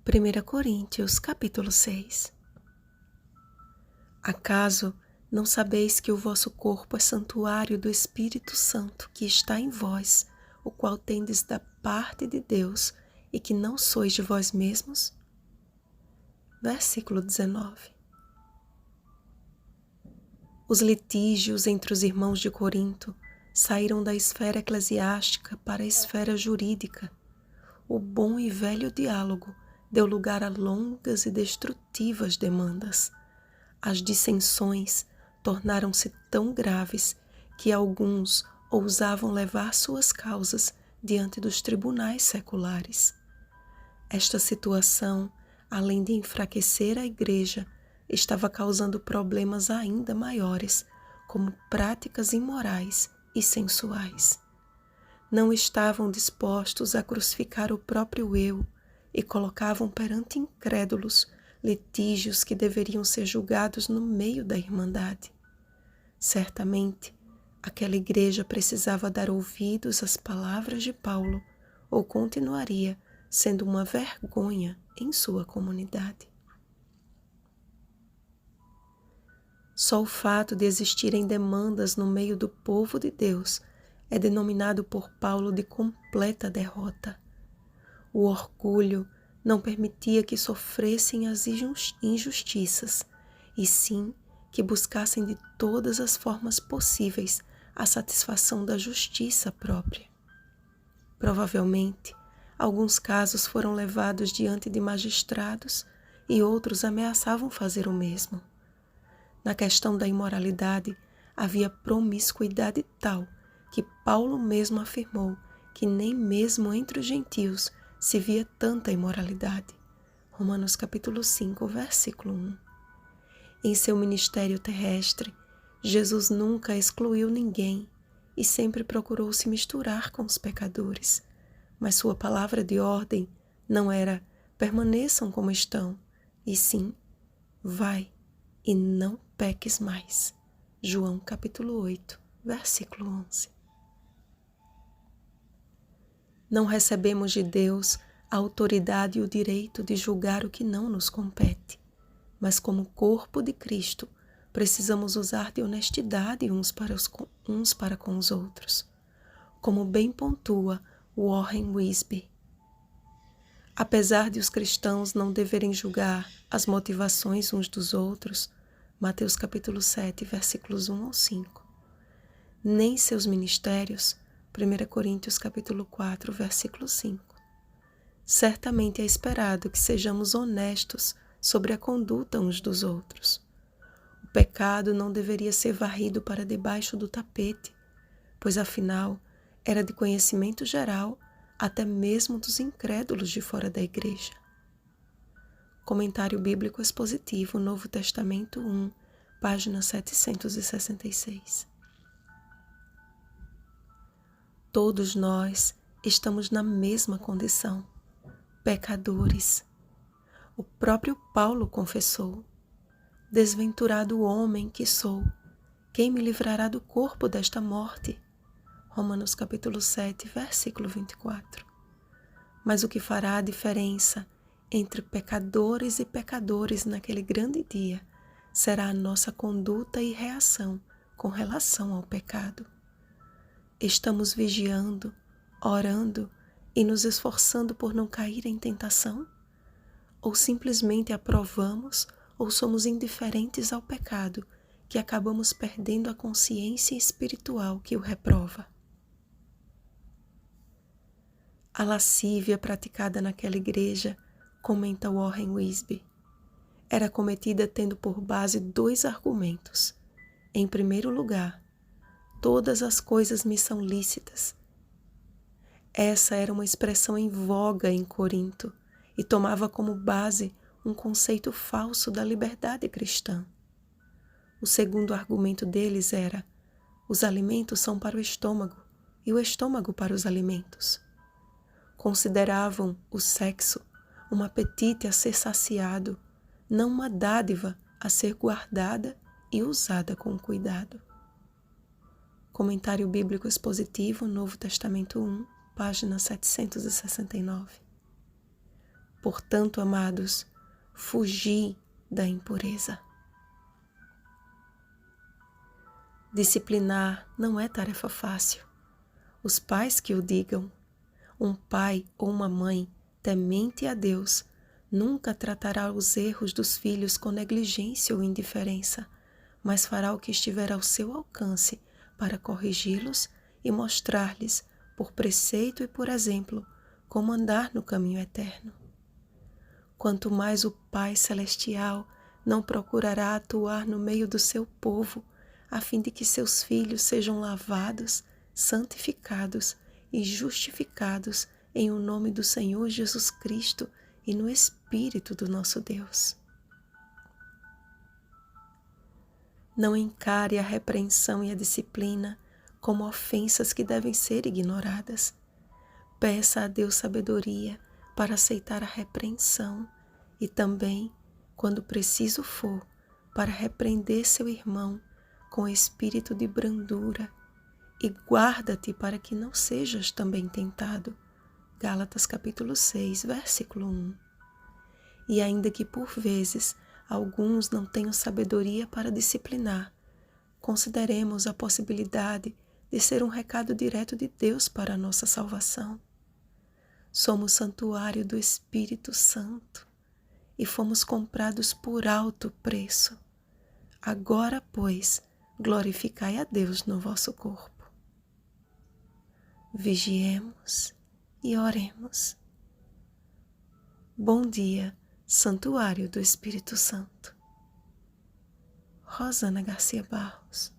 1 Coríntios, capítulo 6. Acaso não sabeis que o vosso corpo é santuário do Espírito Santo que está em vós, o qual tendes da parte de Deus, e que não sois de vós mesmos? Versículo 19. Os litígios entre os irmãos de Corinto saíram da esfera eclesiástica para a esfera jurídica. O bom e velho diálogo deu lugar a longas e destrutivas demandas. As dissensões tornaram-se tão graves que alguns ousavam levar suas causas diante dos tribunais seculares. Esta situação, além de enfraquecer a igreja, estava causando problemas ainda maiores, como práticas imorais e sensuais. Não estavam dispostos a crucificar o próprio eu e colocavam perante incrédulos litígios que deveriam ser julgados no meio da irmandade. Certamente, aquela igreja precisava dar ouvidos às palavras de Paulo, ou continuaria sendo uma vergonha em sua comunidade. Só o fato de existirem demandas no meio do povo de Deus é denominado por Paulo de completa derrota. O orgulho não permitia que sofressem as injustiças, e sim que buscassem de todas as formas possíveis a satisfação da justiça própria. Provavelmente, alguns casos foram levados diante de magistrados e outros ameaçavam fazer o mesmo. Na questão da imoralidade, havia promiscuidade tal que Paulo mesmo afirmou que nem mesmo entre os gentios se via tanta imoralidade. Romanos capítulo 5, versículo 1. Em seu ministério terrestre, Jesus nunca excluiu ninguém e sempre procurou se misturar com os pecadores. Mas sua palavra de ordem não era permaneçam como estão, e sim, vai e não peques mais. João capítulo 8, versículo 11. Não recebemos de Deus a autoridade e o direito de julgar o que não nos compete, mas como corpo de Cristo, precisamos usar de honestidade uns para com os outros. Como bem pontua Warren Wiersbe, apesar de os cristãos não deverem julgar as motivações uns dos outros, Mateus capítulo 7, versículos 1 ao 5, nem seus ministérios, 1 Coríntios capítulo 4, versículo 5. Certamente é esperado que sejamos honestos sobre a conduta uns dos outros. O pecado não deveria ser varrido para debaixo do tapete, pois afinal era de conhecimento geral até mesmo dos incrédulos de fora da igreja. Comentário Bíblico Expositivo, Novo Testamento 1, página 766. Todos nós estamos na mesma condição, pecadores. O próprio Paulo confessou: desventurado homem que sou, quem me livrará do corpo desta morte? Romanos capítulo 7, versículo 24. Mas o que fará a diferença entre pecadores e pecadores naquele grande dia será a nossa conduta e reação com relação ao pecado. Estamos vigiando, orando e nos esforçando por não cair em tentação? Ou simplesmente aprovamos ou somos indiferentes ao pecado, que acabamos perdendo a consciência espiritual que o reprova? A lascívia praticada naquela igreja, comenta Warren Wiersbe, era cometida tendo por base dois argumentos. Em primeiro lugar, todas as coisas me são lícitas. Essa era uma expressão em voga em Corinto e tomava como base um conceito falso da liberdade cristã. O segundo argumento deles era: os alimentos são para o estômago e o estômago para os alimentos. Consideravam o sexo um apetite a ser saciado, não uma dádiva a ser guardada e usada com cuidado. Comentário Bíblico Expositivo, Novo Testamento 1, página 769. Portanto, amados, fugi da impureza. Disciplinar não é tarefa fácil. Os pais que o digam. Um pai ou uma mãe temente a Deus nunca tratará os erros dos filhos com negligência ou indiferença, mas fará o que estiver ao seu alcance para corrigi-los e mostrar-lhes, por preceito e por exemplo, como andar no caminho eterno. Quanto mais o Pai Celestial não procurará atuar no meio do seu povo, a fim de que seus filhos sejam lavados, santificados e justificados em o nome do Senhor Jesus Cristo e no Espírito do nosso Deus. Não encare a repreensão e a disciplina como ofensas que devem ser ignoradas. Peça a Deus sabedoria para aceitar a repreensão e também, quando preciso for, para repreender seu irmão com espírito de brandura, e guarda-te para que não sejas também tentado. Gálatas capítulo 6, versículo 1. E ainda que por vezes alguns não tenham sabedoria para disciplinar, consideremos a possibilidade de ser um recado direto de Deus para a nossa salvação. Somos santuário do Espírito Santo e fomos comprados por alto preço. Agora, pois, glorificai a Deus no vosso corpo. Vigiemos e oremos. Bom dia, Santuário do Espírito Santo. Rosana Garcia Barros.